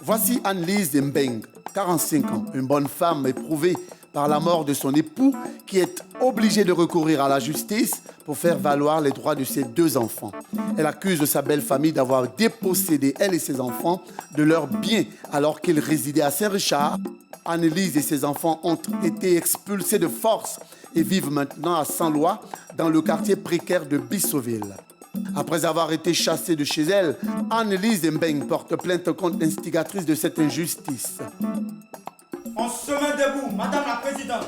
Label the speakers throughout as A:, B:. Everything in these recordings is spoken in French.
A: Voici Anne-Lise Mbeng, 45 ans, une bonne femme éprouvée par la mort de son époux qui est obligée de recourir à la justice pour faire valoir les droits de ses 2 enfants. Elle accuse sa belle famille d'avoir dépossédé elle et ses enfants de leurs biens alors qu'ils résidaient à Saint-Richard. Anne-Lise et ses enfants ont été expulsés de force et vivent maintenant à Saint-Loi, dans le quartier précaire de Bissoville. Après avoir été chassée de chez elle, Anne-Lise Mbeng porte plainte contre l'instigatrice de cette injustice.
B: On se met debout, Madame la Présidente.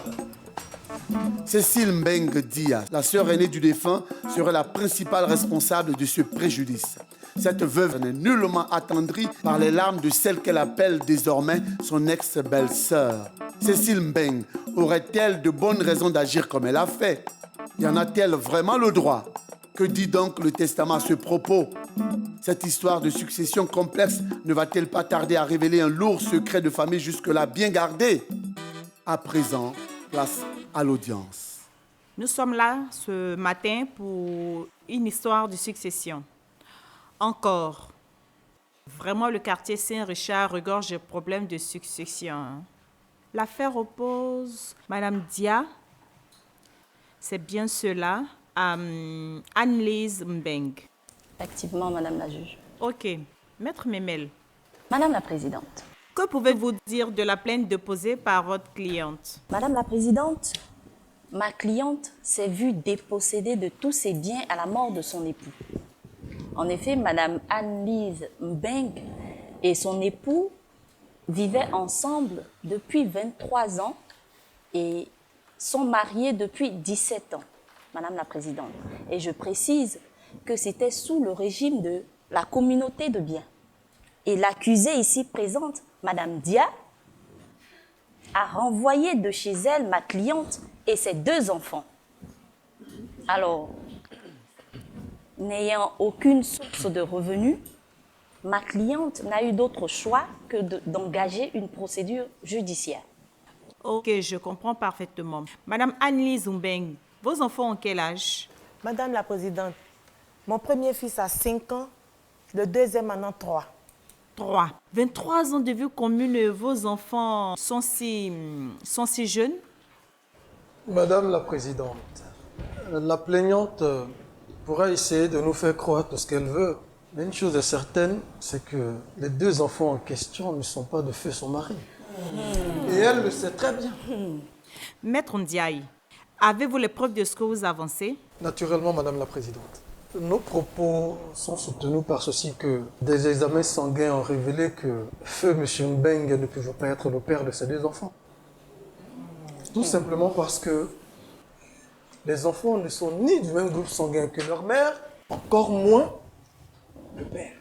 A: Cécile Mbeng Dia, la sœur aînée du défunt, serait la principale responsable de ce préjudice. Cette veuve n'est nullement attendrie par les larmes de celle qu'elle appelle désormais son ex-belle-sœur. Cécile Mbeng aurait-elle de bonnes raisons d'agir comme elle a fait? Y en a-t-elle vraiment le droit? Que dit donc le testament à ce propos? Cette histoire de succession complexe ne va-t-elle pas tarder à révéler un lourd secret de famille jusque-là bien gardé? À présent, place à l'audience.
C: Nous sommes là ce matin pour une histoire de succession. Encore, vraiment le quartier Saint-Richard regorge de problèmes de succession. L'affaire oppose Madame Dia, c'est bien cela, à Anne-Lise Mbeng.
D: Effectivement, Madame la juge.
C: Ok. Maître Memel,
D: Madame la Présidente.
C: que pouvez-vous dire de la plainte déposée par votre cliente?
D: Madame la Présidente, ma cliente s'est vue dépossédée de tous ses biens à la mort de son époux. En effet, Madame Anne-Lise Mbeng et son époux vivaient ensemble depuis 23 ans et sont mariés depuis 17 ans. Madame la Présidente. Et je précise que c'était sous le régime de la communauté de biens. Et l'accusée ici présente, Madame Dia, a renvoyé de chez elle ma cliente et ses 2 enfants. Alors, n'ayant aucune source de revenus, ma cliente n'a eu d'autre choix que d'engager une procédure judiciaire.
C: Ok, je comprends parfaitement. Madame Anne-Lise Mbeng, vos enfants ont quel âge?
E: Madame la Présidente, mon premier fils a 5 ans, le deuxième en a 3.
C: 3. 23 ans de vie commune, vos enfants sont si jeunes?
F: Madame la Présidente, la plaignante pourra essayer de nous faire croire tout ce qu'elle veut. Mais une chose est certaine, c'est que les 2 enfants en question ne sont pas de feu son mari. Et elle le sait très bien.
C: Maître Ndiaye, avez-vous les preuves de ce que vous avancez?
F: Naturellement, Madame la Présidente. Nos propos sont soutenus par ceci que des examens sanguins ont révélé que feu M. Mbeng ne pouvait pas être le père de ses 2 enfants. Tout simplement parce que les enfants ne sont ni du même groupe sanguin que leur mère, encore moins le père.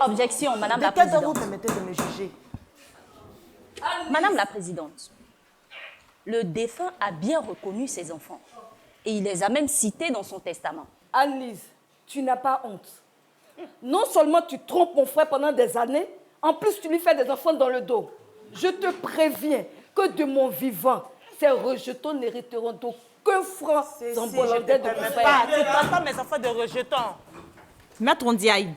D: Objection, Madame la
E: De quel droit
D: Présidente.
E: vous permettez de me juger?
D: Madame la Présidente, le défunt a bien reconnu ses enfants et il les a même cités dans son testament.
G: Anne-Lise, tu n'as pas honte. Non seulement tu trompes mon frère pendant des années, en plus tu lui fais des enfants dans le dos. Je te préviens que de mon vivant, ces rejetons n'hériteront d'aucun franc en bollandais de mon frère.
E: Tu traites pas mes enfants de rejetons.
C: Maître Ndiaye,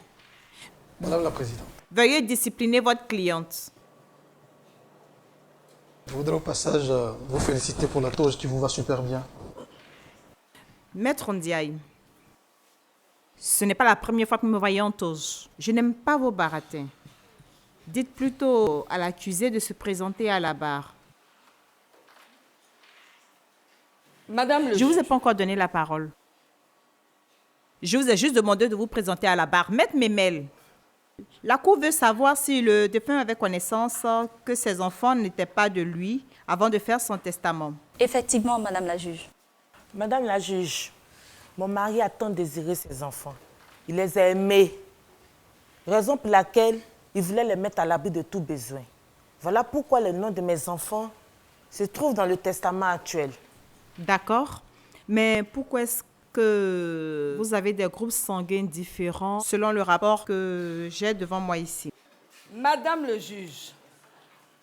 F: Madame la Présidente,
C: veuillez discipliner votre cliente.
F: je voudrais au passage vous féliciter pour la toge qui vous va super bien.
C: Maître Ndiaye, ce n'est pas la première fois que vous me voyez en toge. Je n'aime pas vos baratins. Dites plutôt à l'accusé de se présenter à la barre.
G: Madame le
C: Je ne vous ai
G: juge,
C: pas encore donné la parole. Je vous ai juste demandé de vous présenter à la barre. Maître Memel, la Cour veut savoir si le défunt avait connaissance que ses enfants n'étaient pas de lui avant de faire son testament.
D: Effectivement, Madame la juge.
E: Madame la juge, mon mari a tant désiré ses enfants. Il les a aimés. Raison pour laquelle il voulait les mettre à l'abri de tout besoin. Voilà pourquoi le nom de mes enfants se trouve dans le testament actuel.
C: D'accord. Mais pourquoi est-ce que vous avez des groupes sanguins différents selon le rapport que j'ai devant moi ici?
G: Madame le juge,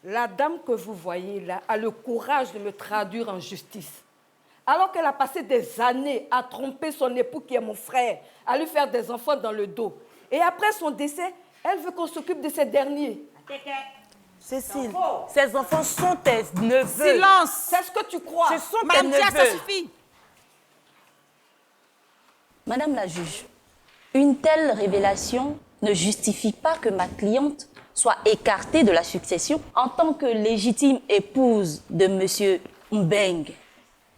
G: la dame que vous voyez là a le courage de me traduire en justice. Alors qu'elle a passé des années à tromper son époux qui est mon frère, à lui faire des enfants dans le dos. Et après son décès, elle veut qu'on s'occupe de ces derniers.
E: Cécile, ces enfants sont tes neveux.
C: Silence!
G: C'est ce que tu crois.
E: Ce sont tes
C: Madame Dia, ça
E: neveux.
C: suffit!
D: Madame la juge, une telle révélation ne justifie pas que ma cliente soit écartée de la succession en tant que légitime épouse de M. Mbeng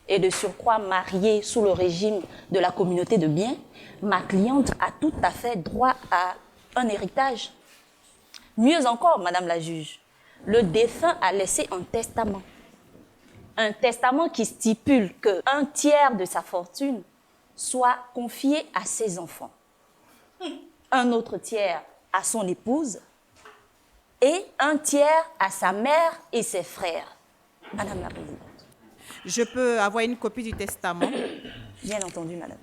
D: et de surcroît mariée sous le régime de la communauté de biens. Ma cliente a tout à fait droit à un héritage. Mieux encore, Madame la juge, le défunt a laissé un testament. Un testament qui stipule qu'un tiers de sa fortune soit confié à ses enfants, un autre tiers à son épouse et un tiers à sa mère et ses frères. Madame la Présidente.
C: Je peux avoir une copie du testament?
D: Bien entendu, Madame.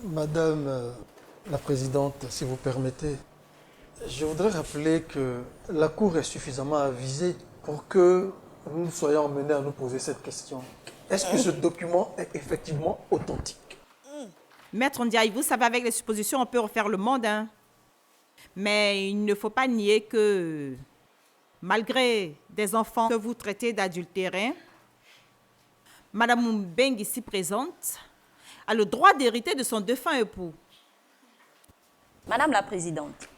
F: Madame la Présidente, si vous permettez, je voudrais rappeler que la Cour est suffisamment avisée pour que nous soyons amenés à nous poser cette question. Est-ce que ce document est effectivement authentique?
C: Maître Ndiaye, vous savez, avec les suppositions, on peut refaire le monde, hein? Mais il ne faut pas nier que, malgré des enfants que vous traitez d'adultérins, Madame Mbeng, ici présente, a le droit d'hériter de son défunt époux.
D: Madame la Présidente,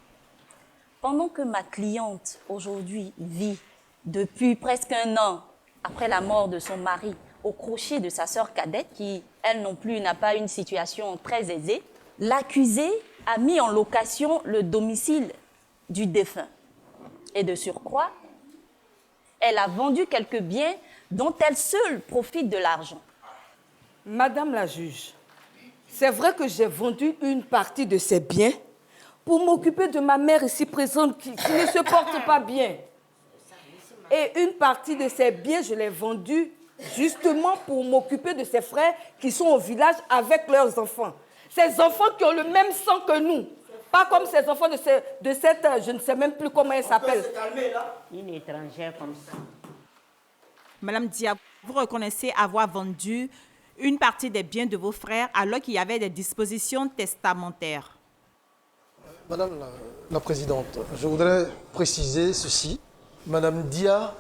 D: pendant que ma cliente aujourd'hui vit depuis presque 1 an après la mort de son mari au crochet de sa sœur cadette, qui, elle non plus, n'a pas une situation très aisée, l'accusée a mis en location le domicile du défunt. Et de surcroît, elle a vendu quelques biens dont elle seule profite de l'argent.
G: Madame la juge, c'est vrai que j'ai vendu une partie de ces biens pour m'occuper de ma mère ici présente qui ne se porte pas bien. Et une partie de ces biens, je l'ai vendu justement pour m'occuper de ses frères qui sont au village avec leurs enfants. Ces enfants qui ont le même sang que nous. Pas comme ces enfants de cette, je ne sais même plus comment elle s'appelle.
H: Une étrangère comme ça.
C: Madame Dia, vous reconnaissez avoir vendu une partie des biens de vos frères alors qu'il y avait des dispositions testamentaires.
F: Madame la Présidente, je voudrais préciser ceci. Madame Dia,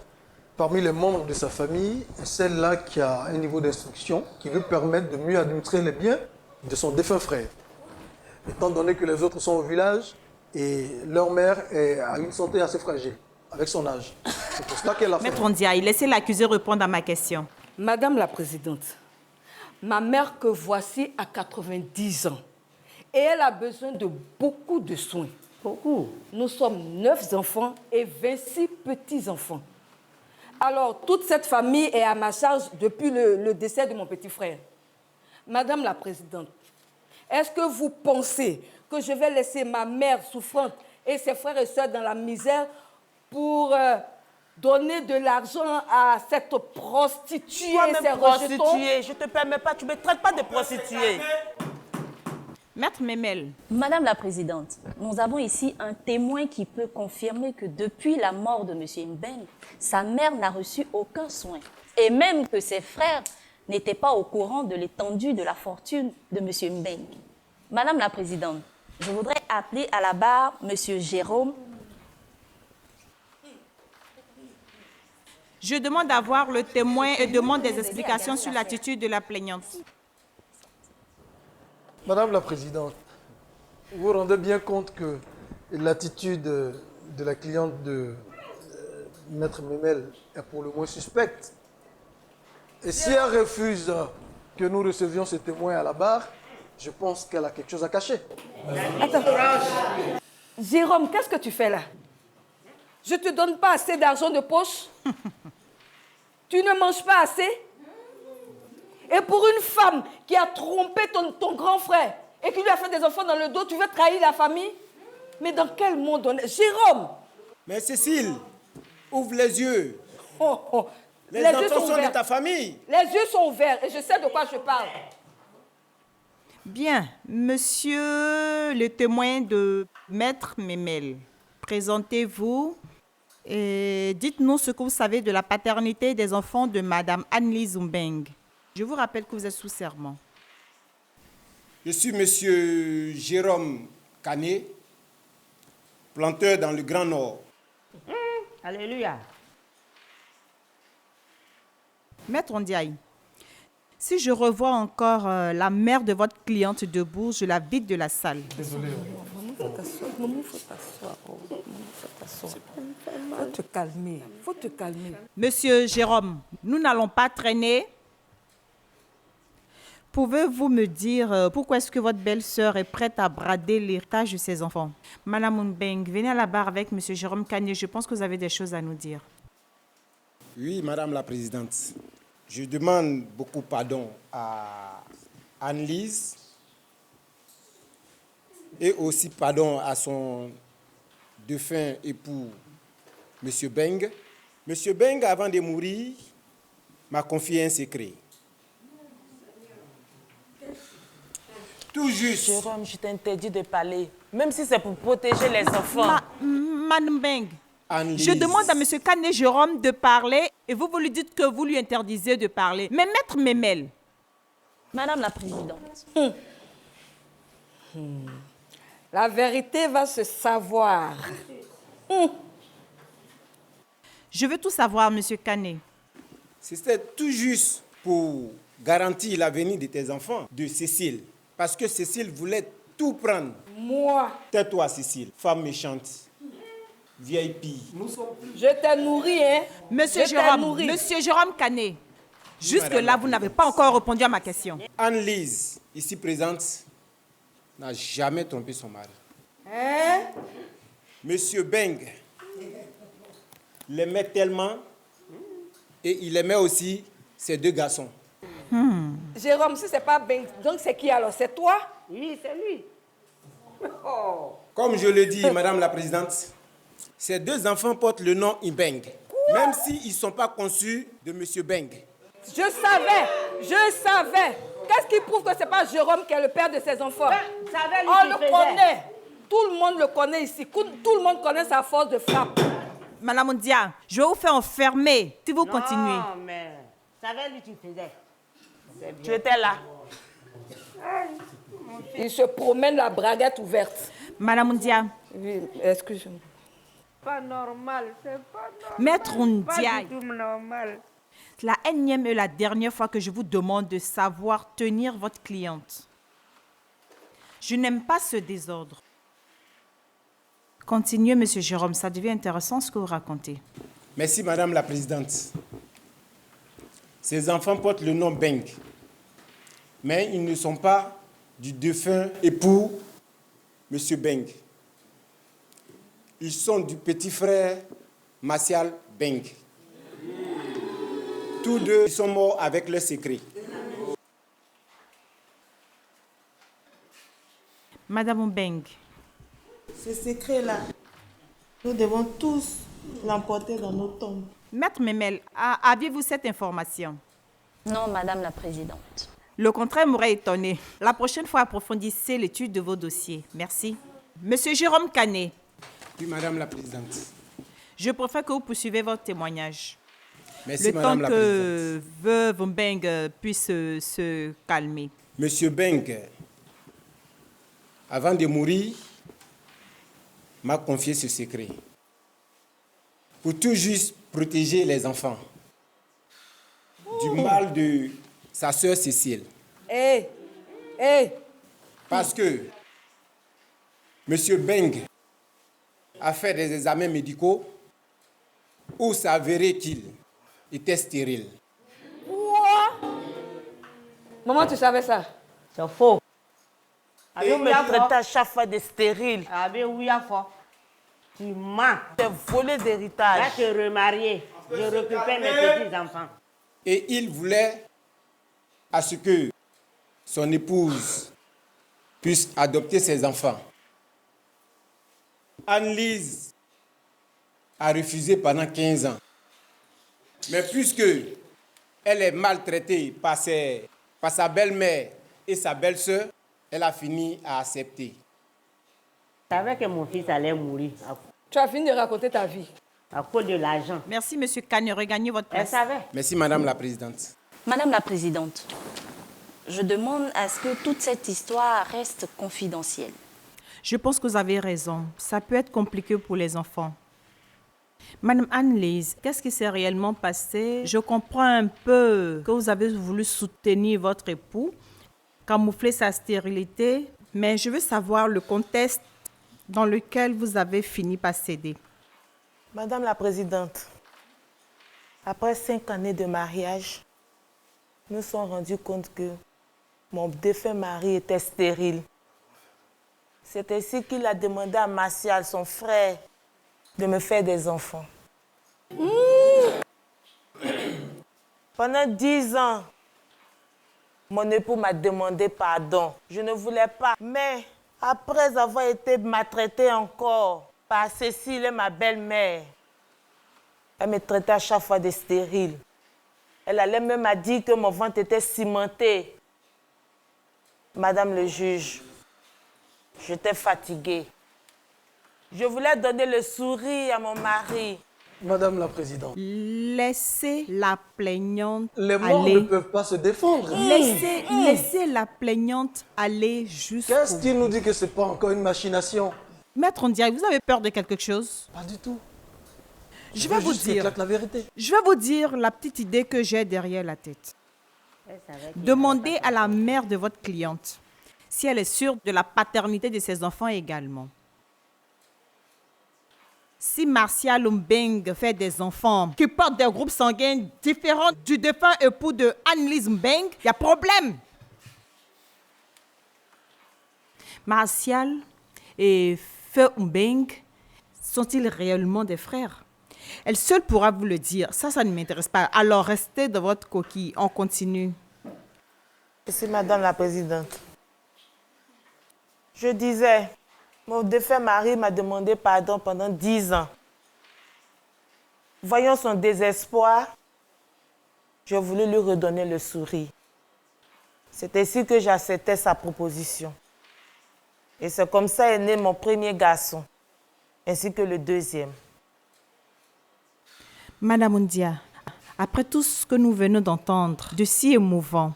F: parmi les membres de sa famille, est celle-là qui a un niveau d'instruction qui lui permet de mieux administrer les biens de son défunt frère. Étant donné que les autres sont au village et leur mère a une santé assez fragile avec son âge. C'est pour cela qu'elle a fait.
C: Maître Ndiaye, laissez l'accusé répondre à ma question.
G: Madame la Présidente, ma mère que voici a 90 ans et elle a besoin de beaucoup de soins. Beaucoup. Nous sommes 9 enfants et 26 petits-enfants. Alors, toute cette famille est à ma charge depuis le décès de mon petit frère. Madame la Présidente, est-ce que vous pensez que je vais laisser ma mère souffrante et ses frères et sœurs dans la misère pour donner de l'argent à cette prostituée et ses rejetons?
E: Prostituée, je ne te permets pas, tu ne me traites pas de prostituée.
C: Maître Memel.
D: Madame la Présidente, nous avons ici un témoin qui peut confirmer que depuis la mort de M. Mbeng, sa mère n'a reçu aucun soin. Et même que ses frères n'étaient pas au courant de l'étendue de la fortune de M. Mbeng. Madame la Présidente, je voudrais appeler à la barre M. Jérôme.
C: Je demande à voir le témoin et demande des explications sur l'attitude de la plaignante.
F: Madame la Présidente, vous vous rendez bien compte que l'attitude de la cliente de Maître Memel est pour le moins suspecte. Et si elle refuse que nous recevions ce témoin à la barre, je pense qu'elle a quelque chose à cacher.
G: Attends. Jérôme, qu'est-ce que tu fais là? Je ne te donne pas assez d'argent de poche? Tu ne manges pas assez? Et pour une femme qui a trompé ton grand frère et qui lui a fait des enfants dans le dos, tu veux trahir la famille? Mais dans quel monde on est? Jérôme!
I: Mais Cécile, ouvre les yeux.
G: Oh, oh.
I: Les
G: yeux
I: enfants sont
G: ouverts.
I: de ta famille.
G: Les yeux sont ouverts et je sais de quoi je parle.
C: Bien, monsieur le témoin de Maître Memel, présentez-vous et dites-nous ce que vous savez de la paternité des enfants de Madame Annelise Mbeng. Je vous rappelle que vous êtes sous serment.
I: Je suis monsieur Jérôme Canet, planteur dans le Grand Nord.
H: Alléluia.
C: Maître Ndiaye, si je revois encore la mère de votre cliente debout, je la vide de la salle.
F: Désolé.
G: Maman, faut t'asseoir. Faut te calmer. Faut te calmer.
C: Monsieur Jérôme, nous n'allons pas traîner. Pouvez-vous me dire pourquoi est-ce que votre belle-sœur est prête à brader l'héritage de ses enfants? Madame Mbeng, venez à la barre avec monsieur Jérôme Canet. Je pense que vous avez des choses à nous dire.
I: Oui, Madame la Présidente. Je demande beaucoup pardon à Annelise et aussi pardon à son défunt époux, Monsieur Beng. Monsieur Beng, avant de mourir, m'a confié un secret. Tout juste.
E: Jérôme, je t'interdis de parler, même si c'est pour protéger les enfants.
C: Madame Mbeng,
I: Annelise.
C: je demande à monsieur Canet Jérôme de parler et vous lui dites que vous lui interdisez de parler. Mais Maître Memel.
D: Madame la Présidente,
G: La vérité va se savoir.
C: Je veux tout savoir, monsieur Canet.
I: C'était tout juste pour garantir l'avenir de tes enfants, de Cécile. Parce que Cécile voulait tout prendre.
G: Moi,
I: Tais-toi, Cécile, femme méchante, vieille pille.
G: je t'ai nourri, hein.
C: Monsieur
G: Je t'ai
C: Jérôme,
G: nourri.
C: monsieur Jérôme Canet, jusque-là,
I: Madame la
C: vous n'avez pas encore répondu à ma question.
I: Annelise, ici présente, n'a jamais trompé son mari.
G: Hein?
I: Monsieur Beng l'aimait tellement et il aimait aussi ses deux garçons.
G: Jérôme, si c'est pas Ben, donc c'est qui alors? C'est toi?
H: Oui, c'est lui.
I: Comme je le dis, Madame la Présidente, ces deux enfants portent le nom Ibeng, même s'ils ne sont pas conçus de Monsieur Beng.
G: Je savais. Qu'est-ce qui prouve que c'est pas Jérôme qui est le père de ses enfants?
H: savais lui
G: On
H: qui
G: le
H: faisait.
G: connaît. Tout le monde le connaît ici. Tout le monde connaît sa force de frappe.
C: Madame Ndia, je vais vous faire enfermer si vous continuez.
H: Non, mais savais lui qui faisait.
E: Tu étais là.
G: Il se promène la braguette ouverte.
C: Madame Ndia,
G: Oui, excusez-moi.
H: Pas normal, c'est pas normal.
C: Maître
H: Pas
C: Ndiaye,
H: du tout normal.
C: la énième et la dernière fois que je vous demande de savoir tenir votre cliente. Je n'aime pas ce désordre. Continuez, monsieur Jérôme, ça devient intéressant ce que vous racontez.
I: Merci, Madame la Présidente. Ces enfants portent le nom Beng, mais ils ne sont pas du défunt époux, Monsieur Beng. Ils sont du petit frère Martial Beng. Tous deux ils sont morts avec leur secret.
C: Madame Mbeng,
J: Ce secret-là, nous devons tous l'emporter dans nos tombes.
C: Maître Memel, aviez-vous cette information?
D: non, Madame la Présidente.
C: Le contraire m'aurait étonné. La prochaine fois, approfondissez l'étude de vos dossiers. Merci. Monsieur Jérôme Canet,
I: Oui, Madame la Présidente.
C: je préfère que vous poursuivez votre témoignage.
I: Merci,
C: Le temps
I: Madame la Présidente.
C: que veuve Mbeng puisse se calmer.
I: Monsieur Beng, avant de mourir, m'a confié ce secret. Pour tout juste protéger les enfants du mal de sa sœur Cécile.
G: Hé,
I: Parce que Monsieur Beng a fait des examens médicaux où s'avérait qu'il était stérile.
G: quoi? Maman, tu savais ça?
H: C'est faux.
E: Vous me traitez à chaque fois de stérile.
H: Oui, à fort. Tu mens.
E: Tu as volé
H: Là,
E: d'héritage.
H: te remarier. Je récupère mes petits-enfants.
I: Et il voulait à ce que son épouse puisse adopter ses enfants. Anne-Lise a refusé pendant 15 ans. Mais puisque elle est maltraitée par sa belle-mère et sa belle-sœur, elle a fini à accepter.
H: Je savais que mon fils allait mourir
G: Tu as fini de raconter ta vie.
H: à cause de l'argent.
C: Merci, Monsieur Kane. Regagnez votre
H: Elle
C: place.
H: savait.
I: Merci, Madame la Présidente.
D: Madame la Présidente, je demande à ce que toute cette histoire reste confidentielle.
C: Je pense que vous avez raison. Ça peut être compliqué pour les enfants. Madame Anne-Lise, qu'est-ce qui s'est réellement passé? Je comprends un peu que vous avez voulu soutenir votre époux, camoufler sa stérilité, mais je veux savoir le contexte dans lequel vous avez fini par céder.
E: Madame la Présidente, après 5 années de mariage, nous sommes rendus compte que mon défunt mari était stérile. C'est ainsi qu'il a demandé à Martial, son frère, de me faire des enfants. Pendant 10 ans, mon époux m'a demandé pardon. Je ne voulais pas. Mais après avoir été maltraitée encore par Cécile et ma belle-mère, elle me traitait à chaque fois de stérile. Elle allait même à dire que mon ventre était cimenté. Madame le juge, j'étais fatiguée. Je voulais donner le sourire à mon mari.
F: Madame la Présidente,
C: Laissez la plaignante
F: les morts
C: aller.
F: ne peuvent pas se défendre.
C: Laissez la plaignante aller jusqu'au
F: Qu'est-ce qui nous dit que ce n'est pas encore une machination?
C: Maître Ondiaye, vous avez peur de quelque chose?
F: Pas du tout.
C: Je vais vous
F: juste qu'il
C: dire.
F: éclate la vérité.
C: Je vais vous dire la petite idée que j'ai derrière la tête.
H: Elle savait qu'il
C: Demandez à la mère de votre cliente si elle est sûre de la paternité de ses enfants également. Si Martial Mbeng fait des enfants qui portent des groupes sanguins différents du défunt époux de Anne-Lise Mbeng, il y a problème. Martial et Feu Mbeng sont-ils réellement des frères? Elle seule pourra vous le dire. Ça ne m'intéresse pas. Alors restez dans votre coquille. On continue.
E: C'est Madame la Présidente. Je disais, mon défunt mari m'a demandé pardon pendant 10 ans. Voyant son désespoir, j'ai voulu lui redonner le sourire. C'est ainsi que j'acceptais sa proposition. Et c'est comme ça est né mon premier garçon, ainsi que le deuxième.
C: Madame Ondia, après tout ce que nous venons d'entendre, de si émouvant,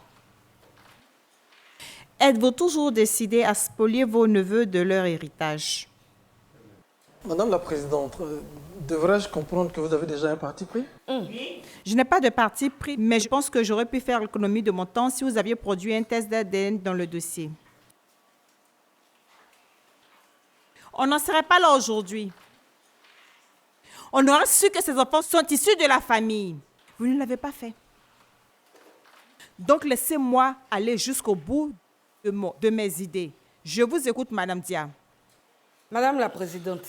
C: êtes-vous toujours décidé à spolier vos neveux de leur héritage?
F: Madame la Présidente, devrais-je comprendre que vous avez déjà un parti pris?
C: Je n'ai pas de parti pris, mais je pense que j'aurais pu faire l'économie de mon temps si vous aviez produit un test d'ADN dans le dossier. On n'en serait pas là aujourd'hui. On aurait su que ces enfants sont issus de la famille. Vous ne l'avez pas fait. Donc, laissez-moi aller jusqu'au bout de mes idées. Je vous écoute, Madame Dia.
G: Madame la Présidente,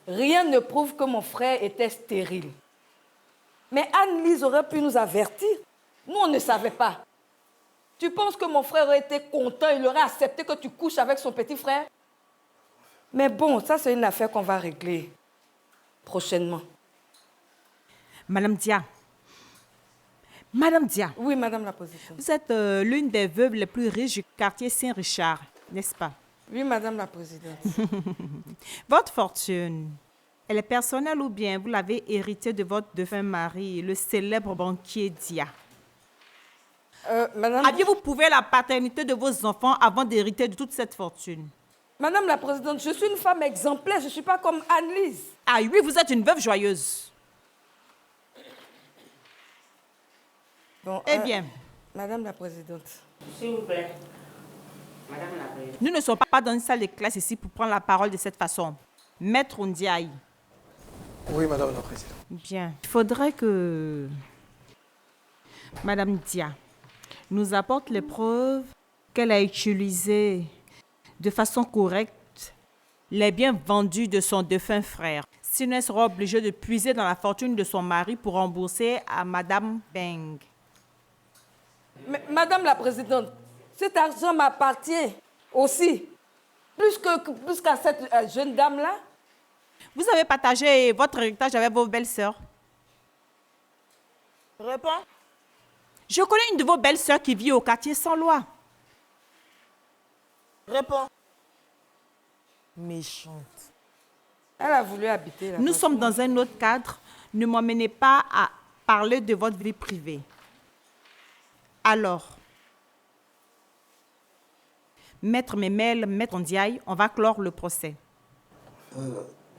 G: rien ne prouve que mon frère était stérile. Mais Anne-Lise aurait pu nous avertir. Nous, on ne savait pas. Tu penses que mon frère aurait été content, il aurait accepté que tu couches avec son petit frère? Mais bon, ça c'est une affaire qu'on va régler prochainement.
C: Madame Dia. Madame Dia.
G: Oui, Madame la Présidente.
C: Vous êtes l'une des veuves les plus riches du quartier Saint-Richard, n'est-ce pas?
G: Oui, Madame la Présidente.
C: Votre fortune, elle est personnelle ou bien vous l'avez héritée de votre défunt mari, le célèbre banquier Dia?
G: Madame...
C: Aviez-vous prouvé la paternité de vos enfants avant d'hériter de toute cette fortune?
G: Madame la Présidente, je suis une femme exemplaire, je ne suis pas comme Anne-Lise.
C: Ah oui, vous êtes une veuve joyeuse.
G: Bon,
C: Eh bien,
G: Madame la Présidente.
H: S'il vous plaît. Madame la Présidente.
C: nous ne sommes pas dans une salle de classe ici pour prendre la parole de cette façon. Maître Ondiaye.
F: Oui, Madame la Présidente.
C: Bien. Il faudrait que Madame Dia nous apporte les preuves qu'elle a utilisées de façon correcte les biens vendus de son défunt frère. Sinon, elle sera obligée de puiser dans la fortune de son mari pour rembourser à Madame Beng.
G: Mais, Madame la Présidente, cet argent m'appartient aussi. Plus qu'à cette jeune dame-là.
C: Vous avez partagé votre héritage avec vos belles-sœurs.
E: Réponds.
C: Je connais une de vos belles-sœurs qui vit au quartier sans loi.
E: Réponds. Méchante.
G: Elle a voulu habiter là.
C: Nous sommes dans un autre cadre. Ne m'emmenez pas à parler de votre vie privée. Alors, Maître Memel, Maître Ndiaye, on va clore le procès.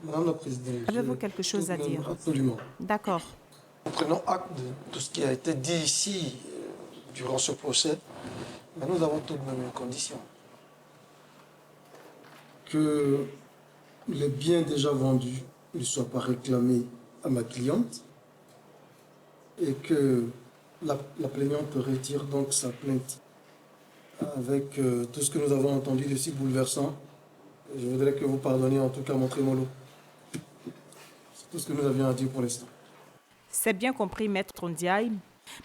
F: Madame la Présidente.
C: Avez-vous quelque chose à dire?
F: Absolument.
C: D'accord.
F: Nous prenons acte de tout ce qui a été dit ici durant ce procès, mais nous avons tout de même une condition. Que les biens déjà vendus ne soient pas réclamés à ma cliente et que la plaignante retire donc sa plainte. Avec tout ce que nous avons entendu de si bouleversant, je voudrais que vous pardonniez en tout cas mon trémolo. C'est tout ce que nous avions à dire pour l'instant.
C: C'est bien compris, Maître Ndiaye.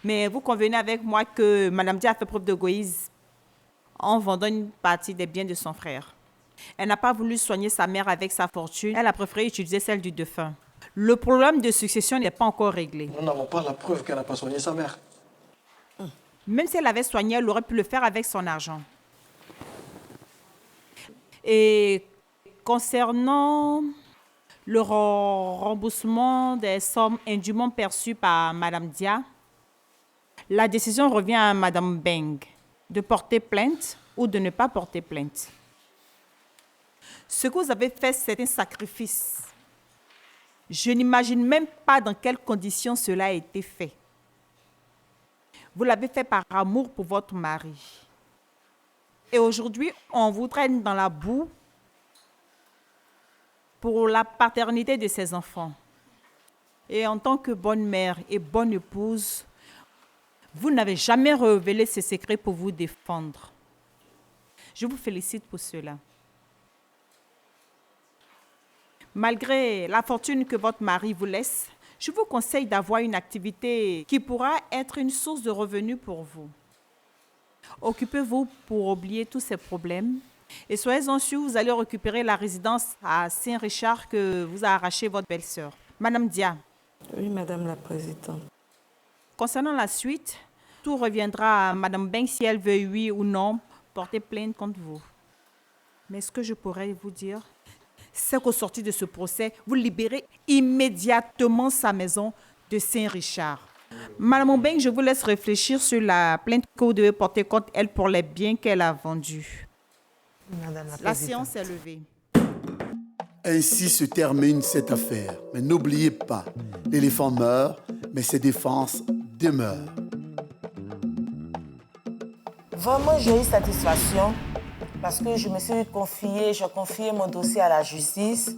C: Mais vous convenez avec moi que Mme Dia a fait preuve d'égoïsme en vendant une partie des biens de son frère. Elle n'a pas voulu soigner sa mère avec sa fortune. Elle a préféré utiliser celle du défunt. Le problème de succession n'est pas encore réglé.
F: Nous n'avons pas la preuve qu'elle n'a pas soigné sa mère.
C: Même si elle avait soigné, elle aurait pu le faire avec son argent. Et concernant le remboursement des sommes indûment perçues par Mme Dia, la décision revient à Mme Beng de porter plainte ou de ne pas porter plainte. Ce que vous avez fait, c'est un sacrifice. Je n'imagine même pas dans quelles conditions cela a été fait. Vous l'avez fait par amour pour votre mari. Et aujourd'hui, on vous traîne dans la boue pour la paternité de ses enfants. Et en tant que bonne mère et bonne épouse, vous n'avez jamais révélé ces secrets pour vous défendre. Je vous félicite pour cela. Malgré la fortune que votre mari vous laisse, je vous conseille d'avoir une activité qui pourra être une source de revenus pour vous. Occupez-vous pour oublier tous ces problèmes et soyez-en sûrs, vous allez récupérer la résidence à Saint-Richard que vous a arraché votre belle-sœur. Madame Dia.
G: Oui, Madame la Présidente.
C: Concernant la suite, tout reviendra à Madame Beng si elle veut, oui ou non, porter plainte contre vous. Mais ce que je pourrais vous dire, c'est qu'au sortir de ce procès, vous libérez immédiatement sa maison de Saint-Richard. Madame Beng, je vous laisse réfléchir sur la plainte que vous devez porter contre elle pour les biens qu'elle a vendus.
E: Madame
C: La séance est levée.
A: Ainsi se termine cette affaire. Mais n'oubliez pas, l'éléphant meurt, mais ses défenses demeurent.
E: Vraiment, j'ai eu satisfaction parce que je me suis confiée, j'ai confié mon dossier à la justice,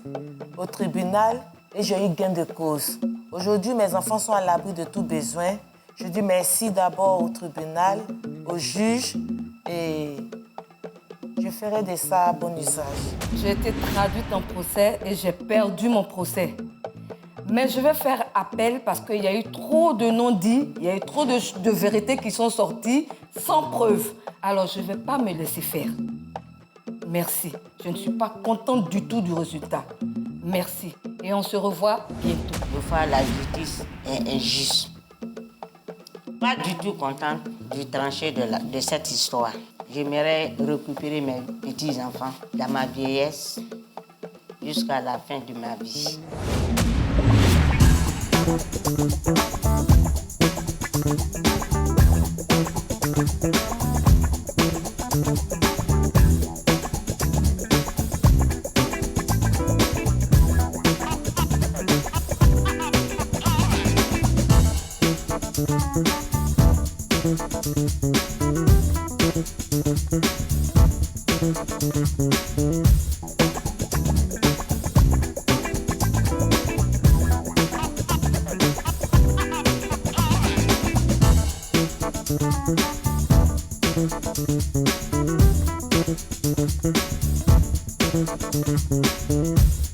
E: au tribunal et j'ai eu gain de cause. Aujourd'hui, mes enfants sont à l'abri de tout besoin. Je dis merci d'abord au tribunal, au juge et je ferai de ça bon usage.
G: J'ai été traduite en procès et j'ai perdu mon procès. Mais je vais faire appel parce qu'il y a eu trop de non-dits, il y a eu trop de vérités qui sont sorties sans preuve. Alors je ne vais pas me laisser faire. Merci. Je ne suis pas contente du tout du résultat. Merci. Et on se revoit bientôt.
H: Des fois, la justice est injuste. Pas du tout contente du tranché de cette histoire. J'aimerais récupérer mes petits-enfants dans ma vieillesse jusqu'à la fin de ma vie.
K: Thank you.